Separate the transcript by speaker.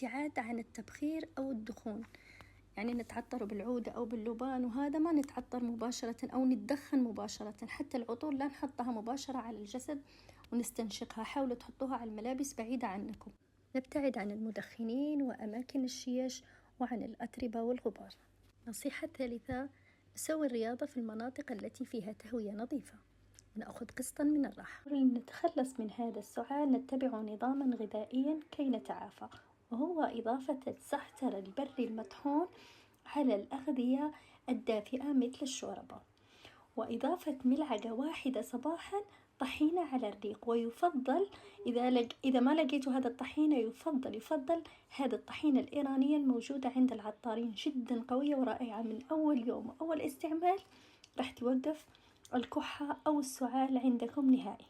Speaker 1: الابتعاد عن التبخير أو الدخون، يعني نتعطر بالعود أو باللبان، وهذا ما نتعطر مباشرة أو نتدخن مباشرة. حتى العطور لا نحطها مباشرة على الجسد ونستنشقها، حاولوا تحطوها على الملابس بعيدة عنكم. نبتعد عن المدخنين وأماكن الشيش وعن الأتربة والغبار. نصيحة ثالثة: نسوي الرياضة في المناطق التي فيها تهوية نظيفة، ونأخذ قسطا من الراحة. لنتخلص من هذا السعال نتبع نظاما غذائيا كي نتعافى، وهو إضافة الزعتر البري المطحون على الأغذية الدافئة مثل الشوربة، وإضافة ملعقة واحدة صباحا طحينة على الريق. ويفضل إذا ما لقيتوا هذا الطحينة يفضل هذا الطحينة الإيرانية الموجودة عند العطارين، جدا قوية ورائعة. من أول يوم وأول استعمال راح توقف الكحة أو السعال عندكم نهائي.